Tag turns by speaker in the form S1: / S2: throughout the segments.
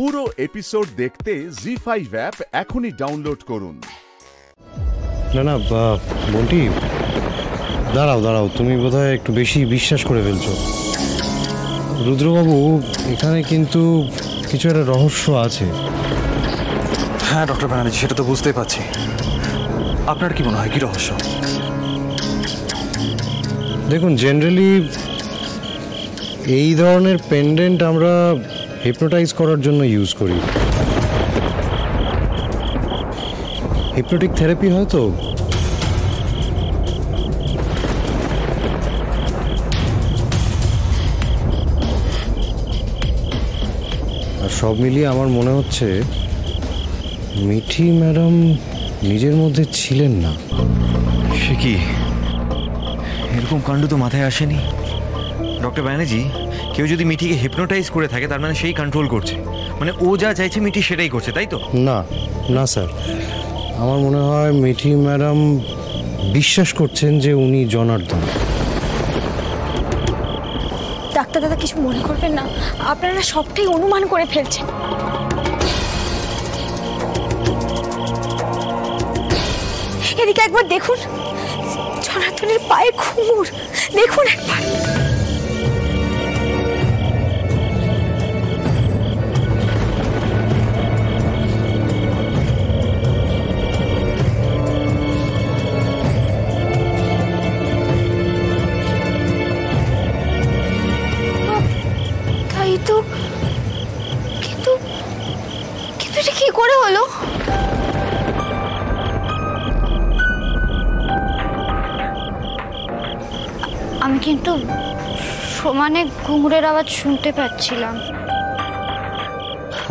S1: পুরো এপিসোড দেখতে জি5 অ্যাপ এখনই ডাউনলোড করুন।
S2: না না বন্টি, দাঁড়াও, তুমি বোধহয় একটু বেশি বিশ্বাস করে ফেলছো। রুদ্রবাবু, এখানে কিন্তু কিছু একটা রহস্য আছে।
S3: হ্যাঁ ডক্টর ব্যানার্জি, সেটা তো বুঝতেই পারছি। আপনার কি মনে হয়, কি রহস্য?
S2: দেখুন, জেনারেলি এই ধরনের পেন্ডেন্ট আমরা হিপনোটাইজ করার জন্য ইউজ করি। হিপনোটিক থেরাপি হয়তো। আর সব মিলিয়ে আমার মনে হচ্ছে মিঠি ম্যাডাম নিজের মধ্যে ছিলেন না।
S4: সে কি, এরকম কাণ্ড তো মাথায় আসেনি। ডক্টর ব্যানার্জি, কেউ যদি মিঠিকে হিপনোটাইজ করে থাকে তার মানে সেই কন্ট্রোল করছে, মানে ও যা চাইছে মিঠি সেটাই করছে, তাই তো?
S2: না স্যার, আমার মনে হয় মিঠি ম্যাডাম বিশ্বাস করছেন যে উনি জনার্দন।
S5: ডাক্তার দাদা, কিছু মনে করবেন না, আপনারা সবটাই অনুমান করে ফেলছেন। এদিকে একবার দেখুন, জনার্দনের পায়ে ঘুঙুর, দেখুন একবার। তাই তো, কিন্তু এটা কি করে হলো? আমি কিন্তু সমানে ঘুঙুরের আওয়াজ শুনতে পাচ্ছিলাম।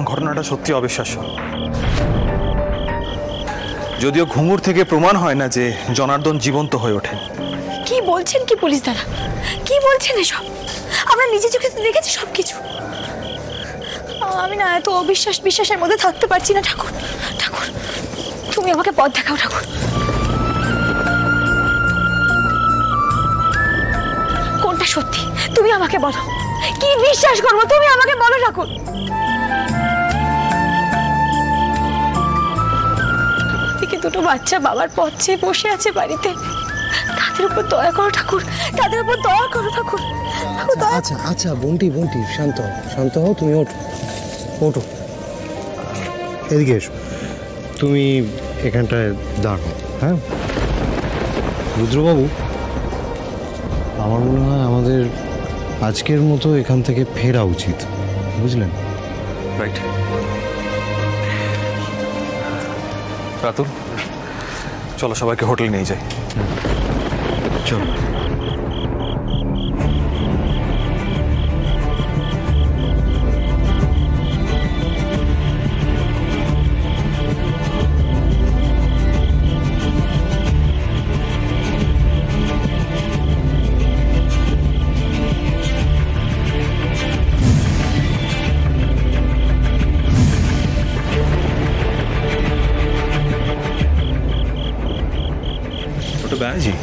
S3: ঘটনাটা সত্যি অবিশ্বাস্য। যদিও ঘুঙুর থেকে প্রমাণ হয় না যে জনার্দন জীবন্ত হয়ে ওঠে।
S5: কি বলছেন কি পুলিশ দাদা, কি বলছেন এসব? আমরা নিজে চোখে দেখেছি সবকিছু। আমি না এত বিশ্বাসের মধ্যে থাকতে পারছি না। ঠাকুর, তুমি আমাকে পথ দেখাও ঠাকুর। কোনটা সত্যি তুমি আমাকে বলো, কি বিশ্বাস করবো তুমি আমাকে বলো ঠাকুর। এদিকে দুটো বাচ্চা বাবার পথ চেয়ে বসে আছে বাড়িতে, তাদের উপর দয়া করো ঠাকুর, তাদের উপর দয়া করো ঠাকুর।
S2: আচ্ছা বন্টি, শান্ত হও, তুমি ওঠো, এদিকে এসো, তুমি এখানটায় দাঁড়াও। হ্যাঁ রুদ্রবাবু, আমার মনে হয় আমাদের আজকের মতো এখান থেকে ফেরা উচিত, বুঝলেন?
S3: রাইট। রাতুল, চলো সবাইকে হোটেলে নিয়ে যাই।
S4: চলো।
S3: ব্যানার্জি,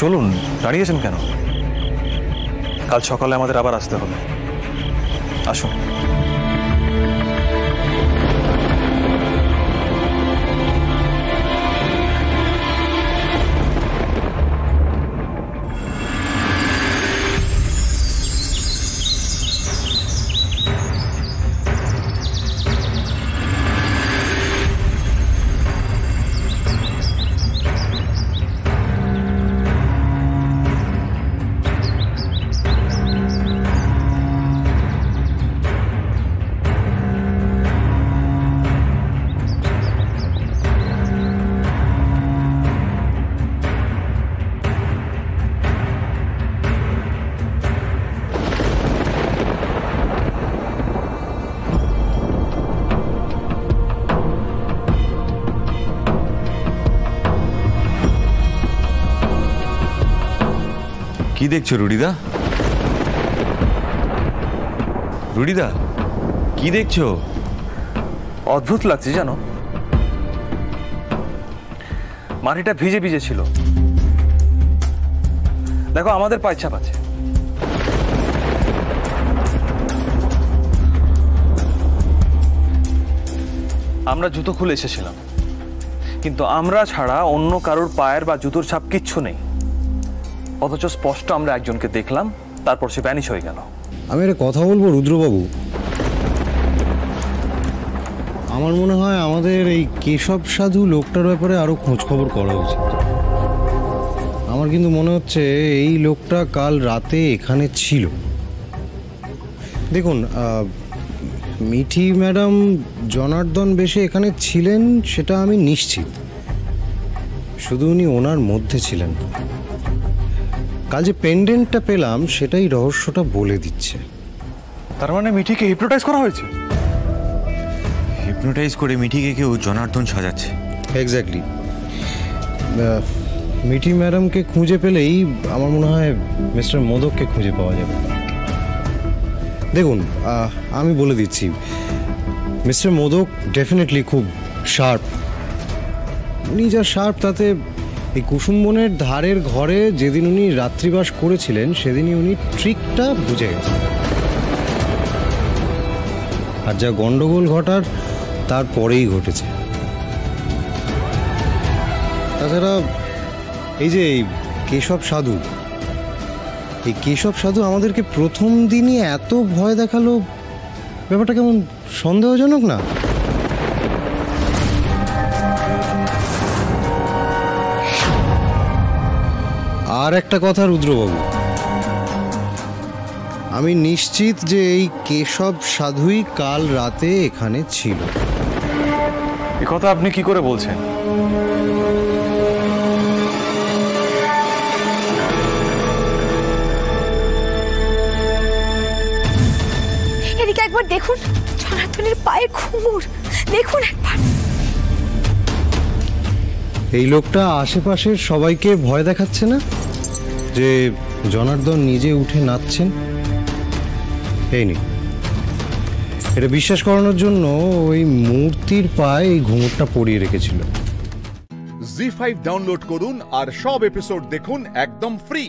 S3: চলুন, দাঁড়িয়েছেন কেন? কাল সকালে আমাদের আবার আসতে হবে, আসুন।
S4: কি দেখছো রুডিদা? কি দেখছো?
S3: অদ্ভুত লাগছে জানো, মাটিটা ভিজে ছিল। দেখো আমাদের পায়ের ছাপ আছে। আমরা জুতো খুলে এসেছিলাম, কিন্তু আমরা ছাড়া অন্য কারোর পায়ের বা জুতোর ছাপ কিচ্ছু নেই। অথচ স্পষ্ট আমরা একজনকে দেখলাম, তারপর সে ভ্যানিশ হয়ে গেল।
S2: আমি একটা কথা বলবো রুদ্রবাবু, আমার মনে হয় আমাদের এই কেশব সাধু লোকটার ব্যাপারে আরো খোঁজ খবর করা উচিত। আমার কিন্তু মনে হচ্ছে এই লোকটা কাল রাতে এখানে ছিল। দেখুন, মিঠি ম্যাডাম জনার্দন বেশে এখানে ছিলেন সেটা আমি নিশ্চিত, শুধু উনি ওনার মধ্যে ছিলেন। কাল যে পেন্ডেন্টটা পেলাম সেটাই রহস্যটা বলে দিচ্ছে।
S3: তার মানে মিঠিকে হিপনোটাইজ করা হয়েছে?
S4: হিপনোটাইজ করে মিঠিকে কেউ জনার্দন সাজাচ্ছে।
S2: এক্স্যাক্টলি। মিঠি ম্যাডামকে খুঁজে পেলেই আমার মনে হয় মিস্টার মোদককে খুঁজে পাওয়া যাবে। দেখুন, আমি বলে দিচ্ছি, মিস্টার মোদক ডেফিনেটলি খুব শার্প। উনি যা শার্প তাতে এই কুসুমবনের ধারের ঘরে যেদিন উনি রাত্রিবাস করেছিলেন সেদিনই উনি ট্রিকটা বুঝে গেছেন। আর যা গন্ডগোল ঘটার তারপরেই ঘটেছে। তাছাড়া এই যে কেশব সাধু, এই কেশব সাধু আমাদেরকে প্রথম দিনই এত ভয় দেখালো, ব্যাপারটা কেমন সন্দেহজনক না? আর একটা কথা রুদ্রবাবু, আমি নিশ্চিত যে এই কেশব সাধুই কাল রাতে এখানে ছিল।
S3: এ কথা আপনি কি করে বলছেন?
S5: এদিকে একবার দেখুন, জনার্দনের পায়ে ঘুঙুর, দেখুন একবার।
S2: এই লোকটা আশেপাশের সবাইকে ভয় দেখাচ্ছে না যে জনার্দন নিজে উঠে নাচছেন? এই নি, এটা বিশ্বাস করানোর জন্য ওই মূর্তির পায়ে এই ঘুঙুরটা পরিয়ে রেখেছিল।
S1: জি5 ডাউনলোড করুন আর সব এপিসোড দেখুন একদম ফ্রি।